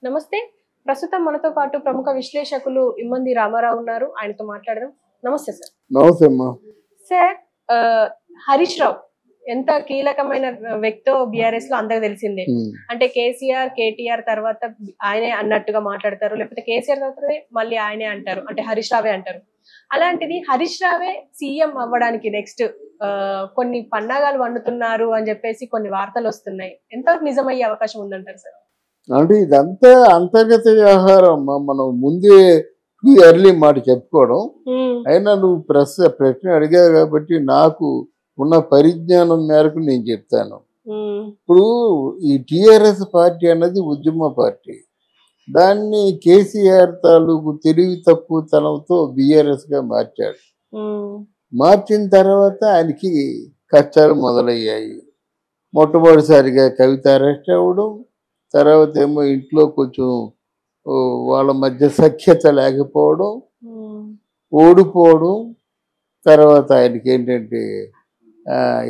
నమస్తే. ప్రస్తుతం మనతో పాటు ప్రముఖ విశ్లేషకులు ఇమ్మంది రామారావు ఉన్నారు. ఆయనతో మాట్లాడదాం. నమస్తే సార్. నమస్తే అమ్మా. సార్ హరీష్ రావు ఎంత కీలకమైన వ్యక్తో బీఆర్ఎస్ లో అందరికి తెలిసిందే. అంటే కేసీఆర్, కేటీఆర్ తర్వాత ఆయనే అన్నట్టుగా మాట్లాడతారు, లేకపోతే కేసీఆర్ తర్వాత మళ్ళీ ఆయనే అంటారు, అంటే హరీష్ రావే అంటారు. అలాంటిది హరీష్ రావే సీఎం అవ్వడానికి నెక్స్ట్ కొన్ని పన్నాగాలు వండుతున్నారు అని చెప్పేసి కొన్ని వార్తలు వస్తున్నాయి. ఎంతవరకు నిజమయ్యే అవకాశం ఉందంటారు సార్? అంటే ఇదంతా అంతర్గత వ్యవహారం. మనం ముందే ఎర్లీ మాట చెప్పుకోవడం. అయినా నువ్వు ప్రశ్న అడిగావు కాబట్టి నాకు ఉన్న పరిజ్ఞానం మేరకు నేను చెప్తాను. ఇప్పుడు ఈ టిఆర్ఎస్ పార్టీ అన్నది ఉద్యమ పార్టీ. దాన్ని కేసీఆర్ తాలూకు తెలివి తక్కువతనంతో బీఆర్ఎస్ గా మార్చాడు. మార్చిన తర్వాత ఆయనకి కష్టాలు మొదలయ్యాయి. మొట్టమొదటిసారిగా కవిత అరెస్ట్ అవ్వడం, తర్వాత ఏమో ఇంట్లో కొంచెం వాళ్ళ మధ్య సఖ్యత లేకపోవడం, ఓడిపోవడం. తర్వాత ఆయనకి ఏంటంటే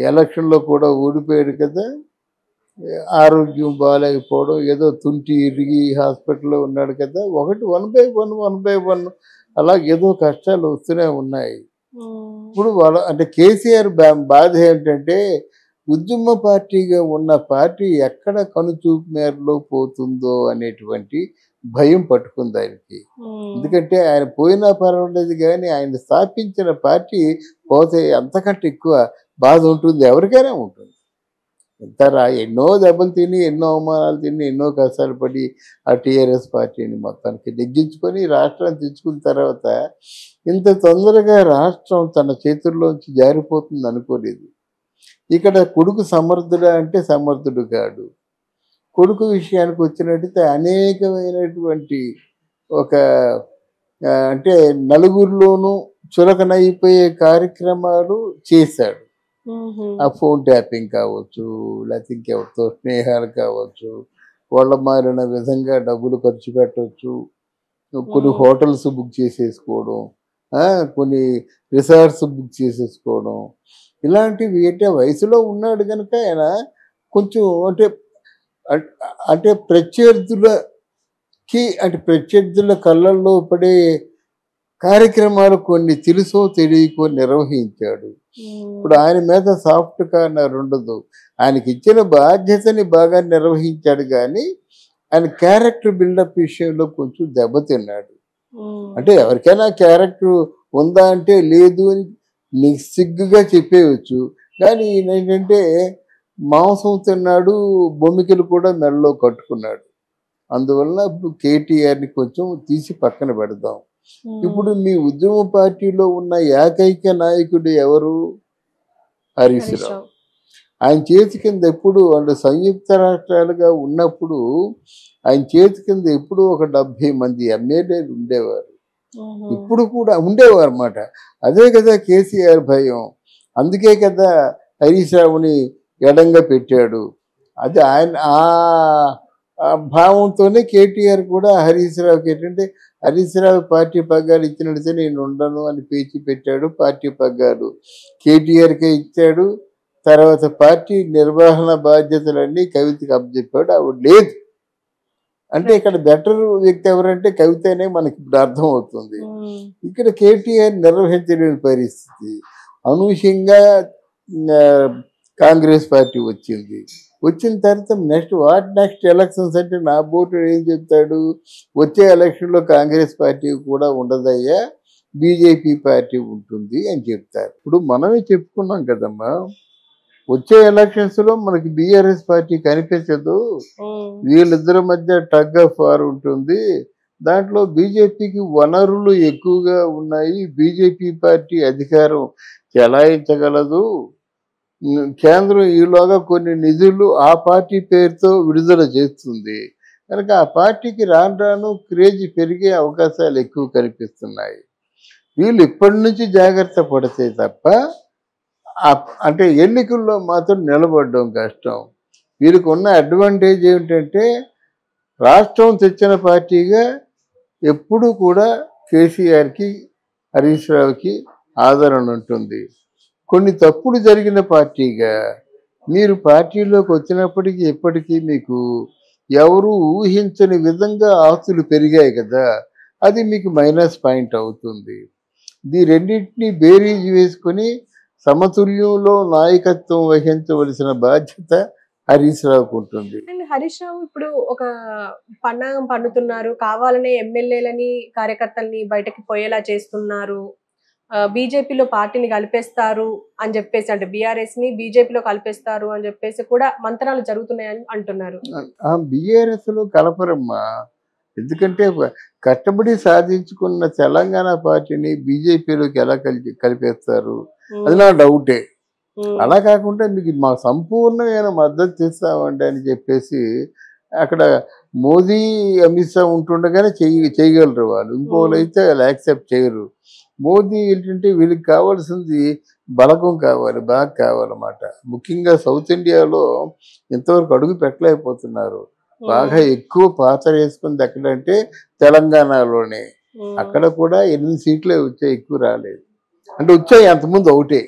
ఎలక్షన్లో కూడా ఓడిపోయాడు కదా, ఆరోగ్యం బాగాలేకపోవడం, ఏదో తుంటి ఇరిగి హాస్పిటల్లో ఉన్నాడు కదా, ఒకటి 1/1 అలా ఏదో కష్టాలు వస్తూనే ఉన్నాయి. ఇప్పుడు వాళ్ళ అంటే కేసీఆర్ బాధ ఏంటంటే ఉద్యమ పార్టీగా ఉన్న పార్టీ ఎక్కడ కనుచూపు మేరలో పోతుందో అనేటువంటి భయం పట్టుకుంది ఆయనకి. ఎందుకంటే ఆయన పోయినా పర్వాలేదు కానీ ఆయన స్థాపించిన పార్టీ పోతే అంతకంటే ఎక్కువ బాధ ఉంటుంది, ఎవరికైనా ఉంటుంది. ఎన్నో దెబ్బలు తిని, ఎన్నో అవమానాలు తిని, ఎన్నో కష్టాలు పడి ఆ టీఆర్ఎస్ పార్టీని మొత్తానికి నెగ్గించుకొని రాష్ట్రాన్ని తెచ్చుకున్న తర్వాత ఇంత తొందరగా రాష్ట్రం తన చేతుల్లోంచి జారిపోతుంది అనుకోలేదు. ఇక్కడ కొడుకు సమర్థుడా అంటే సమర్థుడు కాడు. కొడుకు విషయానికి వచ్చినట్టయితే అనేకమైనటువంటి ఒక అంటే నలుగురిలోనూ చులకనైపోయే కార్యక్రమాలు చేశాడు. ఆ ఫోన్ ట్యాపింగ్ కావచ్చు, లేకపోతే ఇంకెవరితో స్నేహాలు కావచ్చు, వాళ్ళ మారిన విధంగా డబ్బులు ఖర్చు పెట్టవచ్చు, కొన్ని హోటల్స్ బుక్ చేసేసుకోవడం, కొన్ని రిసార్ట్స్ బుక్ చేసేసుకోవడం, ఇలాంటివి. అంటే వయసులో ఉన్నాడు కనుక ఆయన కొంచెం అంటే ప్రత్యర్థుల కళ్ళల్లో పడే కార్యక్రమాలు కొన్ని తెలుసో తెలియకో నిర్వహించాడు. ఇప్పుడు ఆయన మీద సాఫ్ట్ కార్నర్ ఉండదు. ఆయనకి ఇచ్చిన బాధ్యతని బాగా నిర్వహించాడు కానీ ఆయన క్యారెక్టర్ బిల్డప్ విషయంలో కొంచెం దెబ్బతిన్నాడు. అంటే ఎవరికైనా క్యారెక్టర్ ఉందా అంటే లేదు అని నిస్సిగ్గుగా చెప్పేయచ్చు. కానీ ఈయన ఏంటంటే మాంసం తిన్నాడు, బొమ్మికలు కూడా మెడలో కట్టుకున్నాడు. అందువల్ల ఇప్పుడు కేటీఆర్ని కొంచెం తీసి పక్కన పెడదాం. ఇప్పుడు మీ ఉద్యమ పార్టీలో ఉన్న ఏకైక నాయకుడు ఎవరు? హరీష్ రావు. ఆయన చేతి కింద ఎప్పుడు అంటే సంయుక్త రాష్ట్రాలుగా ఉన్నప్పుడు ఆయన చేతి కింద ఎప్పుడు ఒక 70 మంది ఎమ్మెల్యేలు ఉండేవారు. ఇప్పుడు కూడా ఉండేవారు అన్నమాట. అదే కదా కేసీఆర్ భయం. అందుకే కదా హరీష్ రావుని ఎడంగా పెట్టాడు. అది ఆయన ఆ భావంతోనే కేటీఆర్ కూడా హరీష్ రావుకి ఏంటంటే హరీష్ రావు పార్టీ పగ్గాలు ఇచ్చినట్టు నేను ఉండను అని పేచి పెట్టాడు. పార్టీ పగ్గాలు కేటీఆర్కే ఇచ్చాడు. తర్వాత పార్టీ నిర్వహణ బాధ్యతలన్నీ కవితకి అప్పచెప్పాడు. ఆవిడ లేదు. అంటే ఇక్కడ బెటర్ వ్యక్తి ఎవరంటే కవితనే మనకి ఇప్పుడు అర్థం అవుతుంది. ఇక్కడ కేటీఆర్ నిర్వహించలేని పరిస్థితి. అనూహ్యంగా కాంగ్రెస్ పార్టీ వచ్చింది. వచ్చిన తర్వాత నెక్స్ట్ ఎలక్షన్స్ అంటే నా బోటు ఏం చెప్తాడు, వచ్చే ఎలక్షన్లో కాంగ్రెస్ పార్టీ కూడా ఉండదయ్యా, బీజేపీ పార్టీ ఉంటుంది అని చెప్తారు. ఇప్పుడు మనమే చెప్పుకున్నాం కదమ్మా, వచ్చే ఎలక్షన్స్ లో మనకి బీఆర్ఎస్ పార్టీ కనిపించదు, వీళ్ళిద్దరి మధ్య టగ్ ఆఫ్ వార్ ఉంటుంది. దాంట్లో బీజేపీకి వనరులు ఎక్కువగా ఉన్నాయి, బీజేపీ పార్టీ అధికారం చెలాయించగలదు, కేంద్రం ఈలోగా కొన్ని నిధులు ఆ పార్టీ పేరుతో విడుదల చేస్తుంది కనుక ఆ పార్టీకి రాను రాను క్రేజ్ పెరిగే అవకాశాలు ఎక్కువ కనిపిస్తున్నాయి. వీళ్ళు ఇప్పటి నుంచి జాగ్రత్త పడితే తప్ప అంటే ఎన్నికల్లో మాత్రం నిలబడడం కష్టం. వీరికి ఉన్న అడ్వాంటేజ్ ఏమిటంటే రాష్ట్రం తెచ్చిన పార్టీగా ఎప్పుడు కూడా కేసీఆర్కి, హరీష్ రావుకి ఆదరణ ఉంటుంది. కొన్ని తప్పులు జరిగిన పార్టీగా మీరు పార్టీలోకి వచ్చినప్పటికీ ఎప్పటికీ మీకు ఎవరు ఊహించని విధంగా ఆస్తులు పెరిగాయి కదా, అది మీకు మైనస్ పాయింట్ అవుతుంది. ఈ రెండింటినీ బేరీజ్ వేసుకొని సమతుల్యంలో నాయకత్వం వహించవలసిన బాధ్యత హరీష్ రావుకు ఉంటుంది. అండ్ హరీష్ రావు ఇప్పుడు ఒక పన్నాగం పన్నుతున్నారు, కావాలనే ఎమ్మెల్యేలని కార్యకర్తల్ని బయటకి పోయేలా చేస్తున్నారు, బీజేపీలో పార్టీని కలిపేస్తారు అని చెప్పేసి, అంటే బీఆర్ఎస్ ని బీజేపీలో కలిపేస్తారు అని చెప్పేసి కూడా మంత్రాలు జరుగుతున్నాయని అంటున్నారు. బీఆర్ఎస్ లో కలపరమ్మా, ఎందుకంటే కష్టపడి సాధించుకున్న తెలంగాణ పార్టీని బీజేపీలోకి ఎలా కలిపేస్తారు, అది నా డౌటే. అలా కాకుండా మీకు మా సంపూర్ణమైన మద్దతు ఇస్తామండి అని చెప్పేసి అక్కడ మోదీ అమిత్ షా ఉంటుండగానే చేయగలరు వాళ్ళు, ఇంకోళ్ళు అయితే వాళ్ళు యాక్సెప్ట్ చేయరు. మోదీ ఏంటంటే వీళ్ళకి కావాల్సింది బలగం కావాలి, బాగా కావాలన్నమాట. ముఖ్యంగా సౌత్ ఇండియాలో ఇంతవరకు అడుగు పెట్టలేకపోతున్నారు. బాగా ఎక్కువ పాత్ర వేసుకుంది ఎక్కడంటే తెలంగాణలోనే. అక్కడ కూడా 8 సీట్లే వచ్చాయి, ఎక్కువ రాలేదు. అంటే వచ్చాయి అంతకుముందు ఒకటే.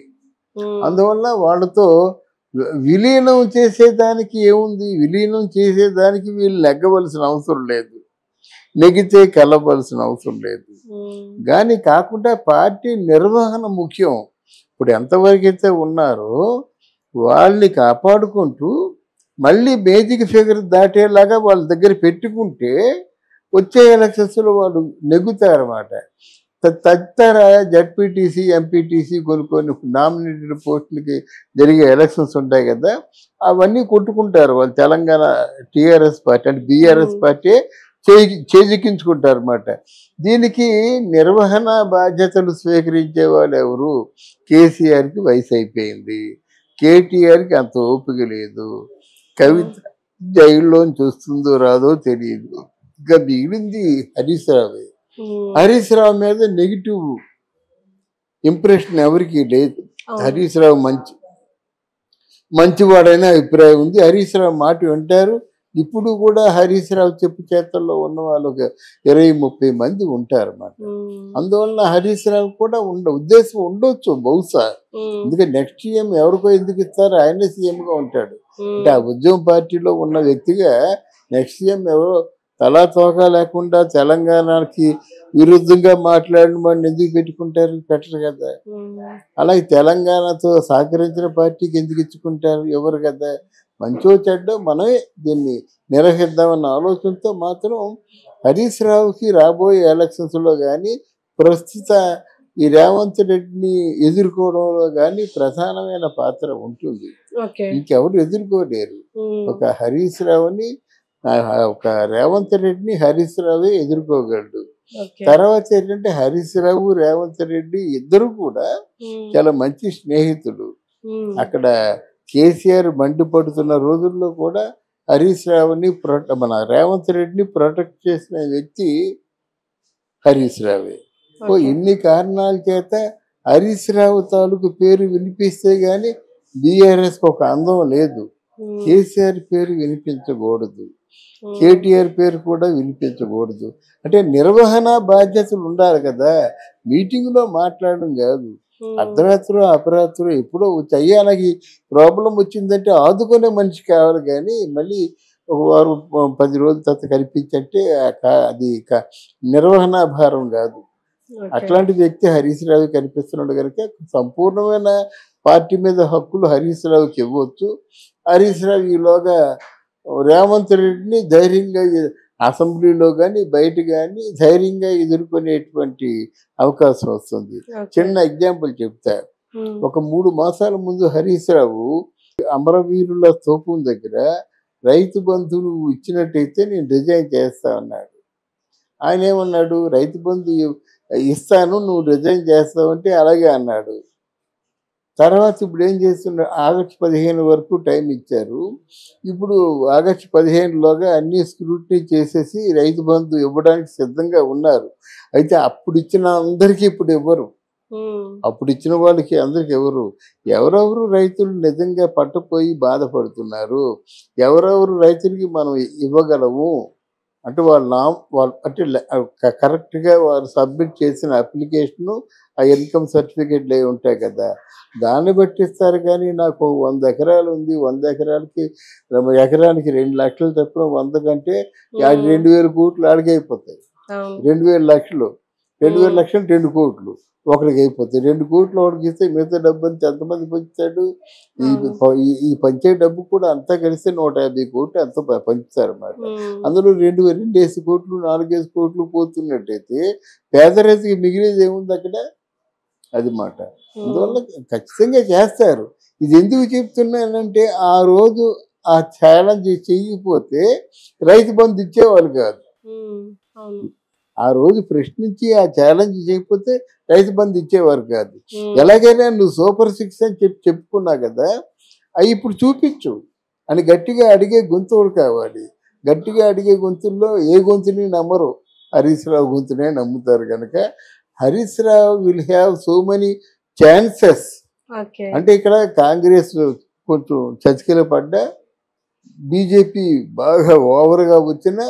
అందువల్ల వాళ్ళతో విలీనం చేసేదానికి ఏముంది, విలీనం చేసేదానికి వీళ్ళు నెగ్గవలసిన అవసరం లేదు, నెగితే కలవలసిన అవసరం లేదు. కానీ కాకుండా పార్టీ నిర్వహణ ముఖ్యం. ఇప్పుడు ఎంతవరకు అయితే ఉన్నారో వాళ్ళని కాపాడుకుంటూ మళ్ళీ బేసిక్ ఫిగర్ దాటేలాగా వాళ్ళ దగ్గర పెట్టుకుంటే వచ్చే ఎలక్షన్స్లో వాళ్ళు నెగ్గుతారన్నమాట. తదితర జడ్పీటీసీ, ఎంపీటీసీ కొన్ని నామినేటెడ్ పోస్టులకి జరిగే ఎలక్షన్స్ ఉంటాయి కదా, అవన్నీ కొట్టుకుంటారు వాళ్ళు. తెలంగాణ టీఆర్ఎస్ పార్టీ అంటే బీఆర్ఎస్ పార్టీ చేజిక్కించుకుంటారు అన్నమాట. దీనికి నిర్వహణ బాధ్యతలు స్వీకరించే వాళ్ళు ఎవరు? కేసీఆర్కి వయసు అయిపోయింది, కేటీఆర్కి అంత ఓపిక లేదు, కవిత జైల్లోని చూస్తుందో రాదో తెలియదు. ఇంకా మిగిలింది హరీష్ రావు. హరీష్ రావు మీద నెగిటివ్ ఇంప్రెషన్ ఎవరికి లేదు. హరీష్ రావు మంచివాడైన అభిప్రాయం ఉంది. హరీష్ రావు మాట వింటారు. ఇప్పుడు కూడా హరీష్ రావు చెప్పు చేతల్లో ఉన్న వాళ్ళు ఒక 20-30 మంది ఉంటారు అన్నమాట. అందువల్ల హరీష్ రావు కూడా ఉద్దేశం ఉండొచ్చు బహుశా. ఎందుకంటే నెక్స్ట్ సీఎం ఎవరికో ఎందుకు ఇస్తారు, ఆయనే సీఎంగా ఉంటాడు. అంటే ఆ ఉద్యమ పార్టీలో ఉన్న వ్యక్తిగా నెక్స్ట్ సీఎం ఎవరో తలా తోక లేకుండా తెలంగాణకి విరుద్ధంగా మాట్లాడిన వాడిని ఎందుకు పెట్టుకుంటారు? పెట్టరు కదా. అలాగే తెలంగాణతో సహకరించిన పార్టీకి ఎందుకు ఇచ్చుకుంటారు? ఎవరు కదా. మంచో చెడ్డో మనమే దీన్ని నిర్వహిద్దామన్న ఆలోచనతో మాత్రం హరీష్ రావుకి రాబోయే ఎలక్షన్స్లో కానీ ప్రస్తుత ఈ రేవంత్ రెడ్డిని ఎదుర్కోవడంలో కానీ ప్రధానమైన పాత్ర ఉంటుంది. ఇంకెవరు ఎదుర్కోలేరు. ఒక హరీష్ రావుని, ఒక రేవంత్ రెడ్డిని హరీష్ రావే ఎదుర్కోగలడు. తర్వాత ఏంటంటే హరీష్ రావు, రేవంత్ రెడ్డి ఇద్దరు కూడా చాలా మంచి స్నేహితులు. అక్కడ కేసీఆర్ మండిపడుతున్న రోజుల్లో కూడా హరీష్ రావుని మన రేవంత్ రెడ్డిని ప్రొటెక్ట్ చేసిన వ్యక్తి హరీష్ రావే. ఇన్ని కారణాల చేత హరీష్ రావు తాలూకు పేరు వినిపిస్తే గానీ బీఆర్ఎస్కి ఒక అందం లేదు. కేసీఆర్ పేరు వినిపించకూడదు, కేటీఆర్ పేరు కూడా వినిపించకూడదు. అంటే నిర్వహణ బాధ్యతలు ఉండాలి కదా. మీటింగ్లో మాట్లాడడం కాదు, అర్ధరాత్రి అపరాత్రి ఎప్పుడో అయ్యా నాకు ప్రాబ్లం వచ్చిందంటే ఆదుకునే మనిషి కావాలి. కానీ మళ్ళీ ఒక వారం 10 రోజుల తర్వాత కల్పించంటే అది నిర్వహణ భారం కాదు. అట్లాంటి వ్యక్తి హరీష్ రావు కనిపిస్తున్నాడు కనుక సంపూర్ణమైన పార్టీ మీద హక్కులు హరీష్ రావుకి ఇవ్వచ్చు. హరీష్ రావు ఈలోగా రేవంత్ రెడ్డిని ధైర్యంగా అసెంబ్లీలో కానీ బయట కానీ ధైర్యంగా ఎదుర్కొనేటువంటి అవకాశం వస్తుంది. చిన్న ఎగ్జాంపుల్ చెప్తా. ఒక 3 మాసాల ముందు హరీష్ రావు అమరవీరుల స్తూపం దగ్గర రైతు బంధువులు ఇచ్చినట్టయితే నేను రిజైన్ చేస్తా అన్నాడు. ఆయన ఏమన్నాడు, రైతు బంధు ఇస్తాను నువ్వు రిజైన్ చేస్తావంటే అలాగే అన్నాడు. తర్వాత ఇప్పుడు ఏం చేస్తున్నారు, ఆగస్టు 15 వరకు టైం ఇచ్చారు. ఇప్పుడు ఆగస్టు 15లోగా అన్ని స్క్రూటినీ చేసేసి రైతు బంధు ఇవ్వడానికి సిద్ధంగా ఉన్నారు. అయితే అప్పుడు ఇచ్చిన అందరికీ ఇప్పుడు ఇవ్వరు. అప్పుడు ఇచ్చిన వాళ్ళకి అందరికి ఎవరెవరు రైతులు నిజంగా పట్టపోయి బాధపడుతున్నారు, ఎవరెవరు రైతులకి మనం ఇవ్వగలము అంటే వాళ్ళు అంటే కరెక్ట్గా వారు సబ్మిట్ చేసిన అప్లికేషను ఆ ఇన్కమ్ సర్టిఫికేట్లు అవి ఉంటాయి కదా, దాన్ని బట్టి ఇస్తారు. కానీ నాకు 100 ఎకరాలు ఉంది, 100 ఎకరాలకి ఎకరానికి 2 లక్షలు తప్ప 100 కంటే 2,000 కోట్లు ఆడికైపోతాయి. 2,000 లక్షలు 2,000 లక్షలు 2 కోట్లు ఒకరికి అయిపోతాయి. 2 కోట్లు ఒకరికి ఇస్తే మిగతా డబ్బు అంతా ఎంతమంది పంచుతాడు? ఈ పంచే డబ్బు కూడా అంతా కలిస్తే 150 కోట్లు ఎంతో పంచుతారు అన్నమాట. అందులో 2 కోట్లు 4 కోట్లు పోతున్నట్టయితే పేదరైతుకి మిగిలేది ఏముంది అక్కడ? అది మాట. అందువల్ల ఖచ్చితంగా చేస్తారు. ఇది ఎందుకు చెప్తున్నానంటే ఆ రోజు ఆ ఛాలెంజ్ చెయ్యకపోతే రైతు బంధు ఇచ్చేవాళ్ళు కాదు. ఆ రోజు ప్రశ్నించి ఆ ఛాలెంజ్ చేయకపోతే రైతు బంధు ఇచ్చేవారు కాదు. ఎలాగైనా నువ్వు సూపర్ 6 అని చెప్పుకున్నా కదా, అవి ఇప్పుడు చూపించు అని గట్టిగా అడిగే గొంతుడు కావాలి. గట్టిగా అడిగే గొంతుల్లో ఏ గొంతుని నమ్మరు, హరీష్ రావు గొంతునే నమ్ముతారు. కనుక Harish Rao will have so many chances. అంటే ఇక్కడ కాంగ్రెస్ కొంచెం చతికిల పడ్డా, బీజేపీ బాగా ఓవర్గా వచ్చినా